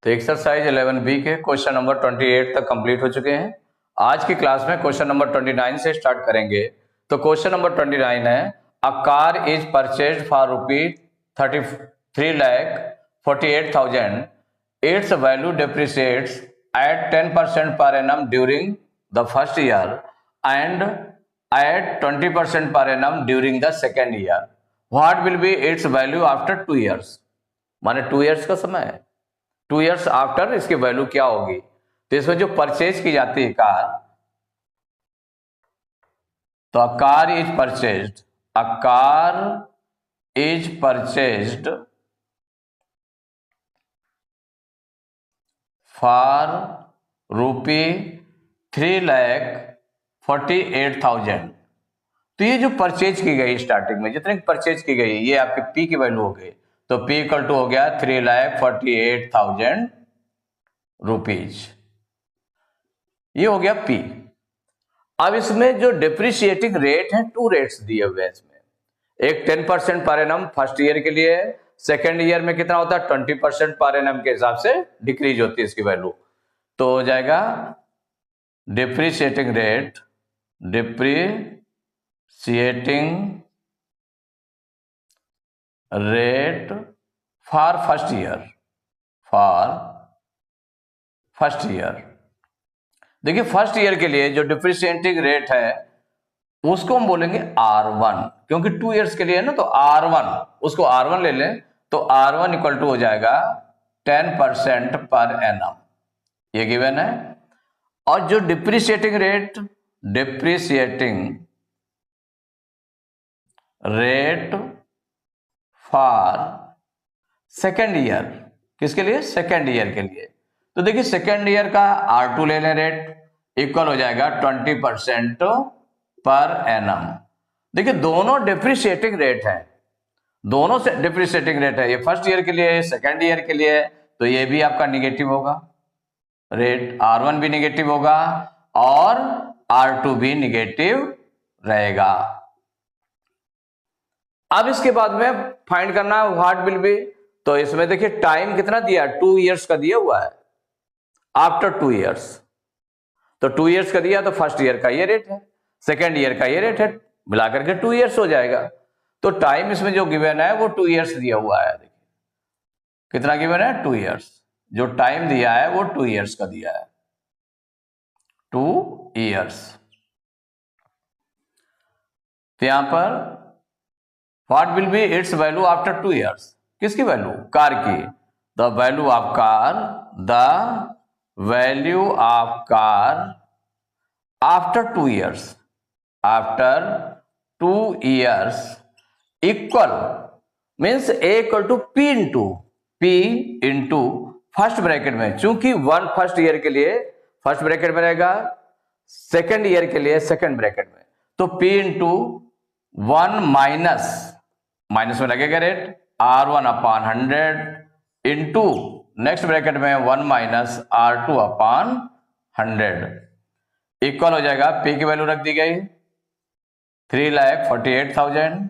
तो exercise 11B के question number 28 तक कंप्लीट हो चुके हैं। आज की क्लास में क्वेश्चन नंबर 29 से स्टार्ट करेंगे। तो क्वेश्चन नंबर 29 है, a car is purchased for ₹33,48,000। It's value depreciates at 10% per annum during the first year and at 20% per annum during the second year. What will be its value after 2 years? माने 2 years का समय है, 2 years after इसकी value क्या होगी। तो इसमें जो परचेज की जाती है कार, तो a car is purchased for ₹3,48,000। तो ये जो परचेज की गई स्टार्टिंग में जितने परचेज की गई ये आपके पी की वैल्यू हो गई। तो पी इक्वल टू हो गया ₹3,48,000। ये हो गया पी। अब इसमें जो डिप्रिशिएटिंग रेट है, 2 रेट्स दिए हुए हैं इसमें। एक 10% पर एनम फर्स्ट ईयर के लिए, सेकेंड ईयर में कितना होता है 20% पर एनम के हिसाब से डिक्रीज होती है इसकी वैल्यू। तो हो जाएगा depreciating rate for first year. देखिए फर्स्ट ईयर के लिए जो डिप्रिशिएटिंग रेट है उसको हम बोलेंगे R1, क्योंकि 2 इयर्स के लिए है ना। तो R1, उसको R1 ले लें तो R1 इक्वल टू हो जाएगा 10% पर एनम, ये गिवन है। और जो depreciating rate for second year, किसके लिए? सेकेंड ईयर के लिए। तो देखिए सेकेंड ईयर का R2 ले लें रेट, इक्वल हो जाएगा 20% पर एनम। देखिए दोनों डिप्रिशिएटिंग रेट है, दोनों से डिप्रिशिएटिंग रेट है। ये फर्स्ट ईयर के लिए, सेकेंड ईयर के लिए, तो ये भी आपका निगेटिव होगा रेट। R1 भी निगेटिव होगा और R2 भी निगेटिव रहेगा। अब इसके बाद में फाइंड करना है व्हाट विल बी। तो इसमें देखिए टाइम कितना दिया है, 2 इयर्स का दिया हुआ है। आफ्टर 2 इयर्स, तो 2 इयर्स का दिया तो फर्स्ट ईयर का ये रेट है, सेकेंड ईयर का ये रेट है, मिलाकर के 2 इयर्स हो जाएगा। तो टाइम इसमें जो गिवन है वो 2 इयर्स दिया हुआ है। देखिए कितना गिवन है, 2 इयर्स। जो टाइम दिया है वो 2 इयर्स का दिया है, 2 इयर्स। तो यहां पर what will be its value after 2 years, किसकी वैल्यू? कार की। The value of car after 2 years equal means A equal to P into first bracket में, चूंकि 1 फर्स्ट ईयर के लिए फर्स्ट ब्रैकेट में रहेगा, सेकेंड ईयर के लिए सेकेंड ब्रैकेट में। तो P इंटू 1 माइनस में लगेगा rate R1 upon 100 into next bracket में 1 माइनस R2 अपॉन 100 इक्वल हो जाएगा। P की वैल्यू रख दी गई 3,48,000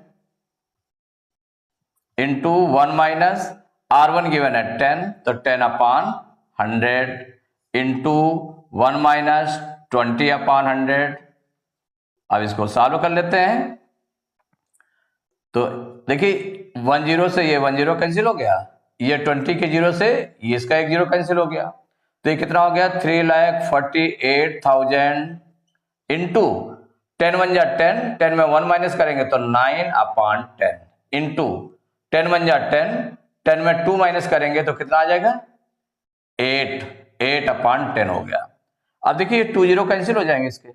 इंटू 1 माइनस R1 गिवन है 10, तो 10 अपॉन 100 इंटू 1 माइनस 20 अपॉन 100। अब इसको सॉल्व कर लेते हैं। तो देखिए 1 0 से ये 1 0 कैंसिल हो गया, ये 20 के 0 से ये इसका एक 0 कैंसिल हो गया। तो ये कितना हो गया 3,48,000 इंटू 10 1 जा 10, 10 में 1 माइनस करेंगे तो 9 अपॉन 10 इंटू 10 1 जा 10, 10 में 2 माइनस करेंगे तो कितना आ जाएगा 8 अपॉन 10 हो गया। अब देखिए ये 2 0 कैंसिल हो जाएंगे इसके,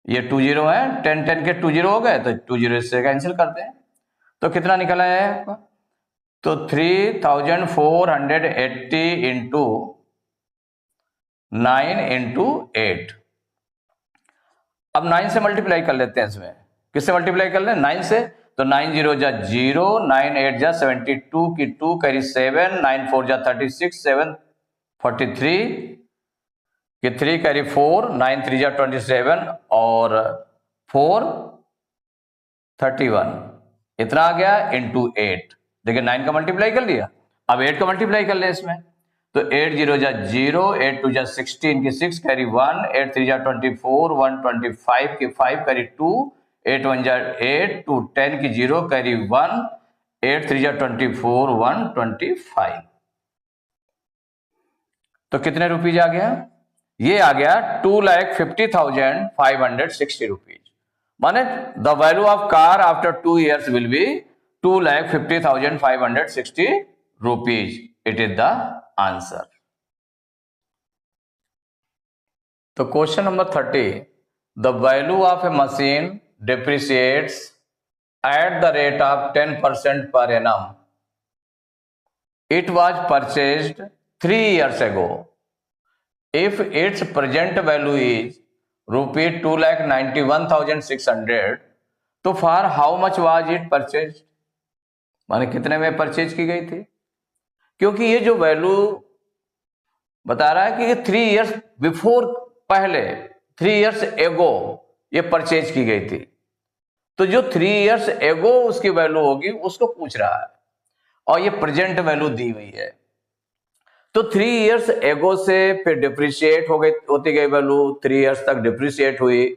ये 2 0 है, 10 10 के 2 0 हो गए तो 2 0 इससे कैंसिल करते हैं। तो कितना निकला है आपका? तो 3,480 इंटू 9 इंटू 8। अब 9 से मल्टीप्लाई कर लेते हैं इसमें। किससे मल्टीप्लाई कर लें? 9 से। तो 9 0 जा 0, 9 8 जा 72 की 2 कैरी 7, 9 4 जा 36, 7 43 कि 3 कैरी 4, 9 3 जा 27 और 4 31, इतना आ गया इंटू 8। देखिए 9 का मल्टीप्लाई कर लिया, अब 8 का मल्टीप्लाई कर ले इसमें। तो 8 0 जा 0, 8 2 जा 16 की 6 कैरी 1, 8 3 जा 24, 1 25 की 5 कैरी 2, 8 1 जा 8, 2 10 की 0 कैरी 1, 8 3 जा 24, 1 25। तो कितने रुपीज आ गया? ये आ गया 2,50,560 रुपीज। माने the value of car after 2 years will be 2,50,560 rupees. It is the answer. तो question number 30, the value of a machine depreciates at the rate of 10% per annum. It was purchased 3 years ago. If its present value is rupees 2,91,600, तो for how much was it purchased? माने कितने में purchase की गई थी? क्योंकि ये जो वैल्यू बता रहा है कि 3 years बिफोर, पहले 3 years एगो ये परचेज की गई थी, तो जो 3 years एगो उसकी वैल्यू होगी उसको पूछ रहा है, और ये प्रेजेंट वैल्यू दी हुई है। तो 3 years एगो से फिर डिप्रिशिएट हो गई, होती गई वैल्यू, 3 years तक डिप्रिशिएट हुई,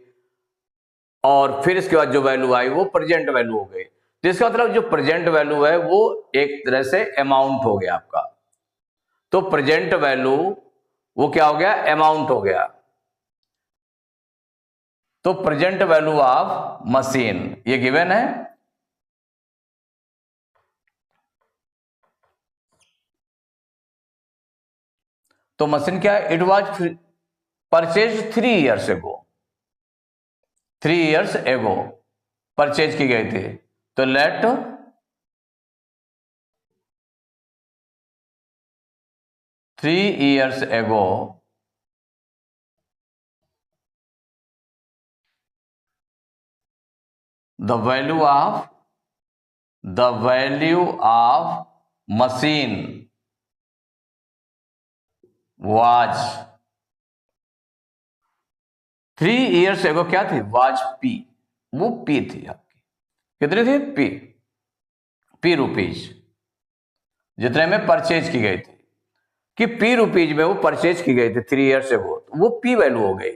और फिर इसके बाद जो वैल्यू आई वो प्रेजेंट वैल्यू हो गई। तो इसका मतलब जो प्रेजेंट वैल्यू है वो एक तरह से अमाउंट हो गया आपका। तो प्रेजेंट वैल्यू वो क्या हो गया? अमाउंट हो गया। तो प्रेजेंट वैल्यू ऑफ मशीन ये गिवन है। तो मशीन क्या है? इट वाज परचेज 3 years एगो, 3 years एगो परचेज की गई थी। तो लेट थ्री years एगो the value of machine was 3 years एगो क्या थी? was P, वो P थी आपकी। कितनी थी? P रुपीज, जितने में परचेज की गई थी, कि P रुपीज में वो परचेज की गई थी 3 years एगो, वो P वैल्यू हो गई।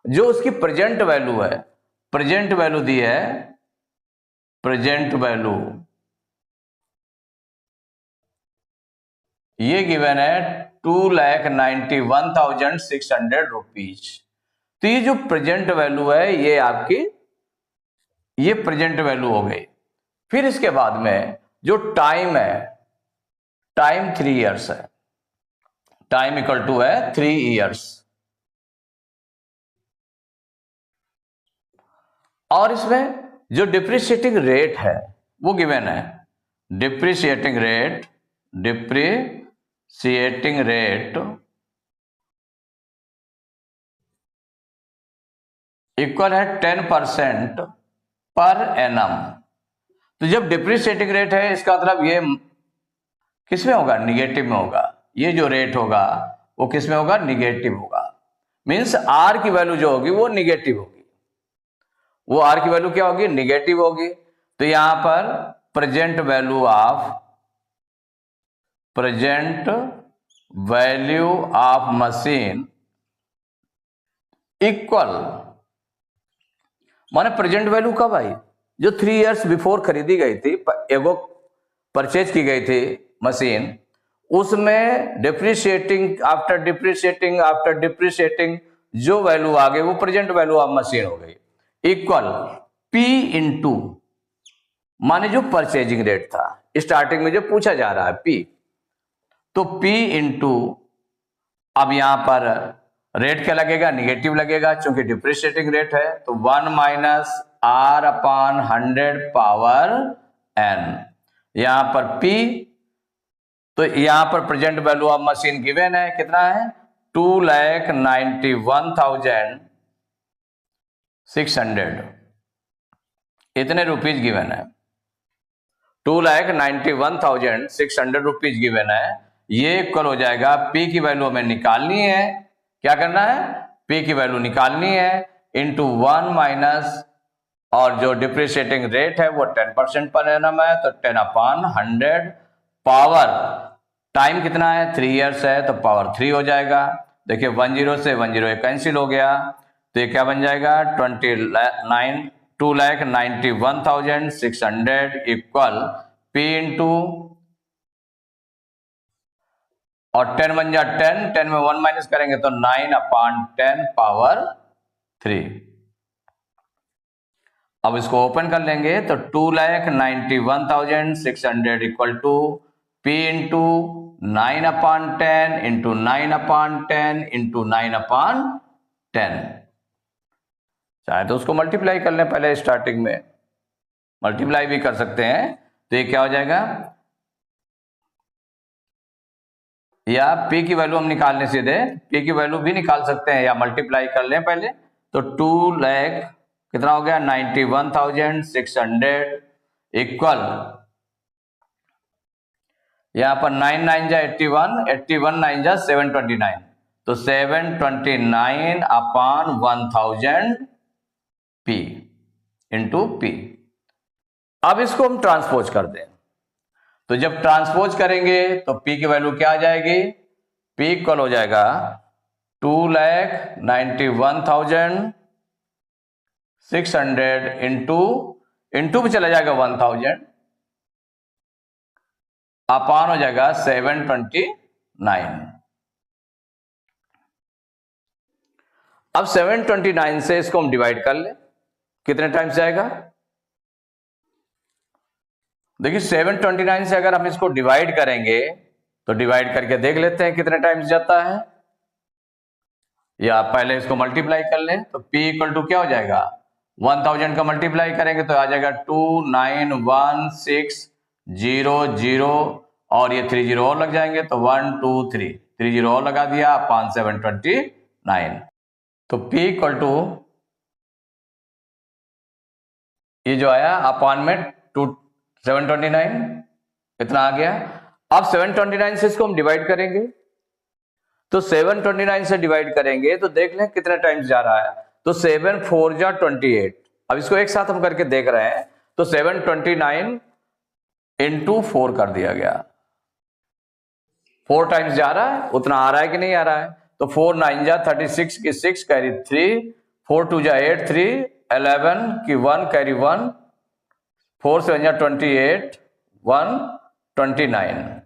जो उसकी प्रेजेंट वैल्यू है, प्रेजेंट वैल्यू दी है, प्रेजेंट वैल्यू ये गिवन है 2,91,600 रुपीज। तो ये जो प्रेजेंट वैल्यू है ये आपकी, ये प्रेजेंट वैल्यू हो गई। फिर इसके बाद में जो टाइम है, टाइम 3 years है, टाइम इक्वल टू है 3 years, और इसमें जो डिप्रिशिएटिंग रेट है वो गिवन है। डिप्रिशिएटिंग रेट इक्वल है 10% पर एनम। तो जब डिप्रिशिएटिंग रेट है इसका मतलब ये किस में होगा? निगेटिव में होगा। ये जो रेट होगा वो किस में होगा? निगेटिव होगा। मींस आर की वैल्यू जो होगी वो निगेटिव होगी। वो आर की वैल्यू क्या होगी? निगेटिव होगी। तो यहां पर present value of machine equal, माने प्रेजेंट वैल्यू कब आई? जो 3 years बिफोर खरीदी गई थी, एगो परचेज की गई थी मशीन, उसमें डिप्रिशिएटिंग आफ्टर डिप्रिशिएटिंग जो वैल्यू आ गई वो प्रेजेंट वैल्यू ऑफ मशीन हो गई। इक्वल P इंटू, माने जो परचेजिंग रेट था, स्टार्टिंग में जो पूछा जा रहा है P, तो P इंटू, अब यहां पर रेट क्या लगेगा? निगेटिव लगेगा, क्योंकि डिप्रिशिएटिंग रेट है। तो 1 माइनस R/100 पावर n, यहां पर P, तो यहां पर present value of machine given है, कितना है? 2,91,600, इतने रुपीज गिवन है। 2,91,600 रुपीज गिवन है। ये इक्वल हो जाएगा, P की वैल्यू हमें निकालनी है। क्या करना है? P की वैल्यू निकालनी है, इंटू 1 माइनस, और जो डिप्रिशिएटिंग रेट है वो 10% पर एनम है, तो 10/100 पावर टाइम कितना है, 3 ईयर्स है, तो पावर 3 हो जाएगा। देखिए 10 से 10 कैंसिल हो गया, तो ये क्या बन जाएगा, 2,91,600 इक्वल P इंटू, और 10 बन जा 10, 10 में 1 माइनस करेंगे तो 9/10 पावर 3। अब इसको ओपन कर लेंगे तो 2,91,600 equal to P into 9/10 into 9/10 into 9/10। चाहे तो उसको मल्टीप्लाई कर लें, पहले स्टार्टिंग में मल्टीप्लाई भी कर सकते हैं, तो ये क्या हो जाएगा, या P की वैल्यू हम निकालने सीधे P की वैल्यू भी निकाल सकते हैं, या मल्टीप्लाई कर लें पहले। तो 2 लाख कितना हो गया, 91,600 इक्वल, यहां पर 9 9 जा 81, 81 9 जा 729, तो 729/1000 P इंटू P। अब इसको हम ट्रांसपोज कर दें, तो जब ट्रांसपोज करेंगे तो P की वैल्यू क्या आ जाएगी, P इक्वल हो जाएगा 2,91,600 इंटू भी चला जाएगा 1000, अपान हो जाएगा 729। अब 729 से इसको हम डिवाइड कर ले, कितने टाइम्स जाएगा, देखिए 729 से अगर हम इसको डिवाइड करेंगे तो डिवाइड करके देख लेते हैं कितने टाइम्स जाता है, या पहले इसको मल्टीप्लाई कर लें। तो P इक्वल टू क्या हो जाएगा, 1000 का मल्टीप्लाई करेंगे तो आ जाएगा 291,600, और ये 30 और लग जाएंगे, तो 1 2 3 30 और लगा दिया, अपान 729। तो P इक्वल टू ये जो आया अपान में 729 इतना आ गया। अब 729 से इसको हम डिवाइड करेंगे, तो 729 से डिवाइड करेंगे तो देख लें कितने टाइम्स जा रहा है, तो 7 4 जा 28। अब इसको एक साथ हम करके देख रहे हैं, तो 729 इंटू 4 कर दिया गया, 4 टाइम्स जा रहा है, उतना आ रहा है कि नहीं आ रहा है, तो 4 9 जा 36 की 6 कैरी 3, 4 2 जा 8 3 11 की 1 कैरी 1, 4 7 जा 28 1 29,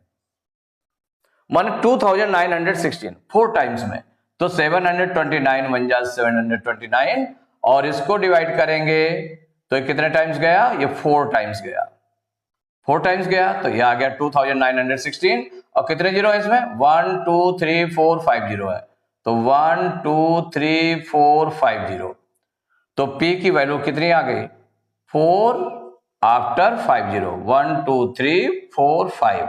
मान 2916 4 टाइम्स में, तो 729 बन जा 729, और इसको डिवाइड करेंगे तो कितने टाइम्स गया, ये 4 टाइम्स गया, 4 टाइम्स गया, तो ये आ गया 2916, और कितने जीरो है इसमें, 1 2 3 4 5 जीरो है, तो 1 2 3 4 5 जीरो, तो P की वैल्यू कितनी आ गई, 4 आफ्टर 5 जीरो, 1 2 3 4 5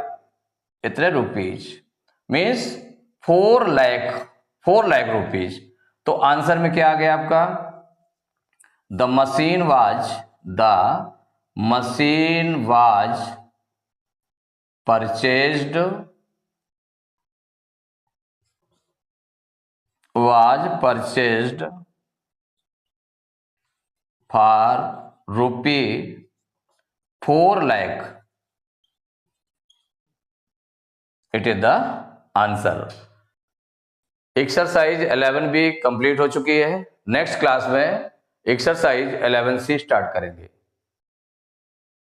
इतने रुपीज, मीन्स 4 लाख रुपीज। तो आंसर में क्या आ गया आपका, the machine was purchased for rupee 4 lakh, it is the answer. Exercise 11 भी कंप्लीट हो चुकी है, नेक्स्ट क्लास में एक्सरसाइज 11C स्टार्ट करेंगे।